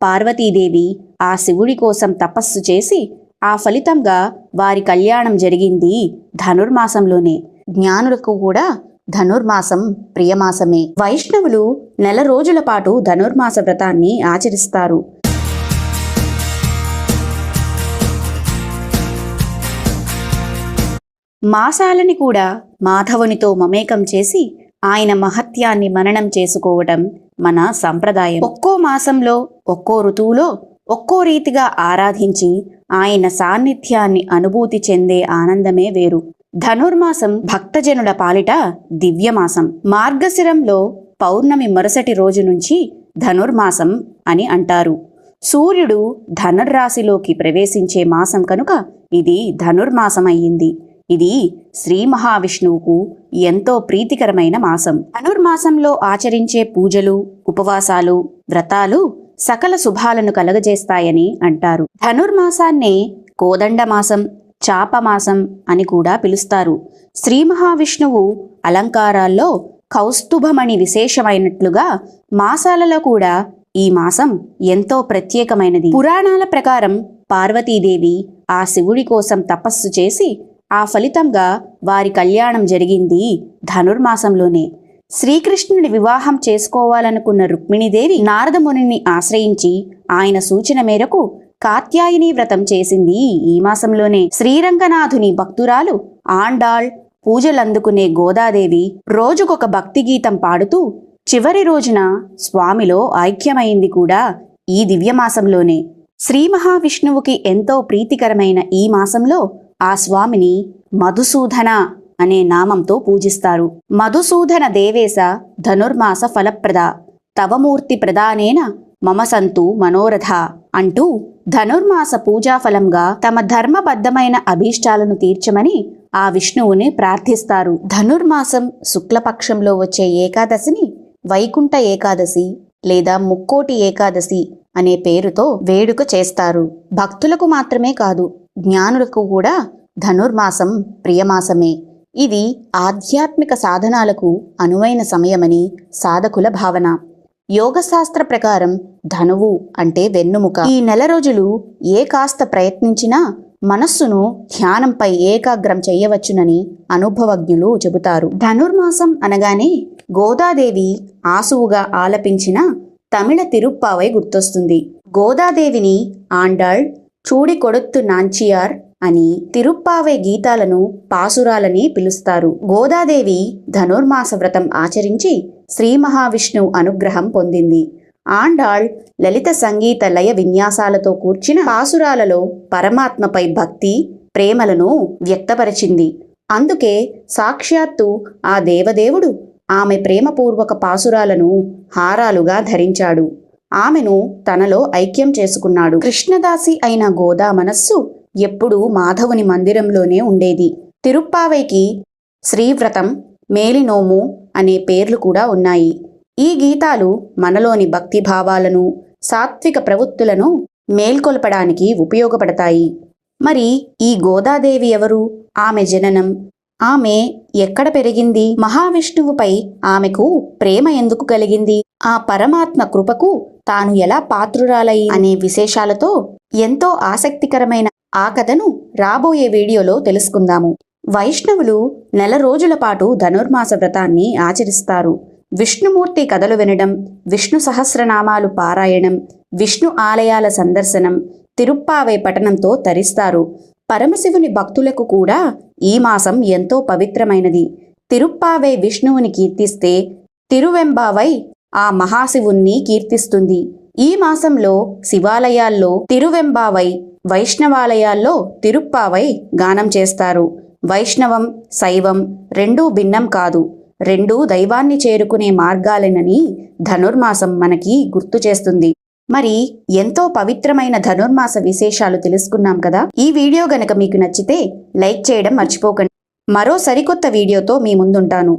పార్వతీదేవి ఆ శివుడి కోసం తపస్సు చేసి ఆ ఫలితంగా వారి కళ్యాణం జరిగింది ధనుర్మాసంలోనే. జ్ఞానులకు కూడా ధనుర్మాసం ప్రియమాసమే. వైష్ణవులు నెల రోజుల పాటు ధనుర్మాస వ్రతాన్ని ఆచరిస్తారు. మాసాలని కూడా మాధవునితో మమేకం చేసి ఆయన మహత్యాన్ని మననం చేసుకోవటం మన సంప్రదాయం. ఒక్కో మాసంలో ఒక్కో ఋతువులో ఒక్కో రీతిగా ఆరాధించి ఆయన సాన్నిధ్యాన్ని అనుభూతి చెందే ఆనందమే వేరు. ధనుర్మాసం భక్తజనుల పాలిట దివ్యమాసం. మార్గశిరంలో పౌర్ణమి మరుసటి రోజు నుంచి ధనుర్మాసం అని అంటారు. సూర్యుడు ధనుర్రాశిలోకి ప్రవేశించే మాసం కనుక ఇది ధనుర్మాసం అయ్యింది. ఇది శ్రీ మహావిష్ణువుకు ఎంతో ప్రీతికరమైన మాసం. ధనుర్మాసంలో ఆచరించే పూజలు, ఉపవాసాలు, వ్రతాలు సకల శుభాలను కలగజేస్తాయని అంటారు. ధనుర్మాసాన్నే కోదండమాసం, చాపమాసం అని కూడా పిలుస్తారు. శ్రీ మహావిష్ణువు అలంకారాల్లో కౌస్తుభమణి విశేషమైనట్లుగా మాసాలలో కూడా ఈ మాసం ఎంతో ప్రత్యేకమైనది. పురాణాల ప్రకారం పార్వతీదేవి ఆ శివుడి కోసం తపస్సు చేసి ఆ ఫలితంగా వారి కళ్యాణం జరిగింది ధనుర్మాసంలోనే. శ్రీకృష్ణుని వివాహం చేసుకోవాలనుకున్న రుక్మిణీదేవి నారదమునిని ఆశ్రయించి ఆయన సూచన మేరకు కాత్యాయని వ్రతం చేసింది ఈ మాసంలోనే. శ్రీరంగనాథుని భక్తురాలు ఆండాళ్ పూజలందుకునే గోదాదేవి రోజుకొక భక్తి గీతం పాడుతూ చివరి రోజున స్వామిలో ఐక్యమైంది కూడా ఈ దివ్యమాసంలోనే. శ్రీ మహావిష్ణువుకి ఎంతో ప్రీతికరమైన ఈ మాసంలో ఆ స్వామిని మధుసూదన అనే నామంతో పూజిస్తారు. మధుసూదన దేవేశ ధనుర్మాస ఫలప్రద తవమూర్తి ప్రదానేన మమసంతు మనోరథ అంటూ ధనుర్మాస పూజాఫలంగా తమ ధర్మబద్ధమైన అభీష్టాలను తీర్చమని ఆ విష్ణువుని ప్రార్థిస్తారు. ధనుర్మాసం శుక్లపక్షంలో వచ్చే ఏకాదశిని వైకుంఠ ఏకాదశి లేదా ముక్కోటి ఏకాదశి అనే పేరుతో వేడుక చేస్తారు. భక్తులకు మాత్రమే కాదు, జ్ఞానులకు కూడా ధనుర్మాసం ప్రియమాసమే. ఇది ఆధ్యాత్మిక సాధనాలకు అనువైన సమయమని సాధకుల భావన. యోగశాస్త్ర ప్రకారం ధనువు అంటే వెన్నుముక. ఈ నెల రోజులు ఏ కాస్త ప్రయత్నించినా మనస్సును ధ్యానంపై ఏకాగ్రం చెయ్యవచ్చునని అనుభవజ్ఞులు చెబుతారు. ధనుర్మాసం అనగానే గోదాదేవి ఆసువుగా ఆలపించిన తమిళ తిరుప్పావై గుర్తొస్తుంది. గోదాదేవిని ఆండాళ్, చూడి కొడుత్తు నాంచియార్ అని తిరుప్పావై గీతాలను పాసురాలని పిలుస్తారు. గోదాదేవి ధనుర్మాస వ్రతం ఆచరించి శ్రీ మహావిష్ణువు అనుగ్రహం పొందింది. ఆండాళ్ లలిత సంగీత లయ విన్యాసాలతో కూర్చిన పాసురాలలో పరమాత్మపై భక్తి, ప్రేమలను వ్యక్తపరిచింది. అందుకే సాక్షాత్తు ఆ దేవదేవుడు ఆమె ప్రేమపూర్వక పాసురాలను హారాలుగా ధరించాడు. ఆమెను తనలో ఐక్యం చేసుకున్నాడు. కృష్ణదాసి అయిన గోదా మనస్సు ఎప్పుడూ మాధవుని మందిరంలోనే ఉండేది. తిరుప్పావైకి శ్రీవ్రతం, మేలినోము అనే పేర్లు కూడా ఉన్నాయి. ఈ గీతాలు మనలోని భక్తిభావాలను, సాత్విక ప్రవృత్తులను మేల్కొల్పడానికి ఉపయోగపడతాయి. మరి ఈ గోదాదేవి ఎవరు? ఆమె జననం, ఆమె ఎక్కడ పెరిగింది, మహావిష్ణువుపై ఆమెకు ప్రేమ ఎందుకు కలిగింది, ఆ పరమాత్మ కృపకు తాను ఎలా పాత్రురాలై అనే విశేషాలతో ఎంతో ఆసక్తికరమైన ఆ కథను రాబోయే వీడియోలో తెలుసుకుందాము. వైష్ణవులు నెల రోజుల పాటు ధనుర్మాస వ్రతాన్ని ఆచరిస్తారు. విష్ణుమూర్తి కథలు వినడం, విష్ణు సహస్రనామాలు పారాయణం, విష్ణు ఆలయాల సందర్శనం, తిరుప్పావై పఠనంతో తరిస్తారు. పరమశివుని భక్తులకు కూడా ఈ మాసం ఎంతో పవిత్రమైనది. తిరుప్పావై విష్ణువుని కీర్తిస్తే తిరువెంబావై ఆ మహాశివుణ్ణి కీర్తిస్తుంది. ఈ మాసంలో శివాలయాల్లో తిరువెంబావై, వైష్ణవాలయాల్లో తిరుప్పావై గానం చేస్తారు. వైష్ణవం, శైవం రెండూ భిన్నం కాదు, రెండూ దైవాన్ని చేరుకునే మార్గాలేనని ధనుర్మాసం మనకి గుర్తు చేస్తుంది. మరి ఎంతో పవిత్రమైన ధనుర్మాస విశేషాలు తెలుసుకున్నాం కదా. ఈ వీడియో గనక మీకు నచ్చితే లైక్ చేయడం మర్చిపోకండి. మరో సరికొత్త వీడియోతో మీ ముందుంటాను.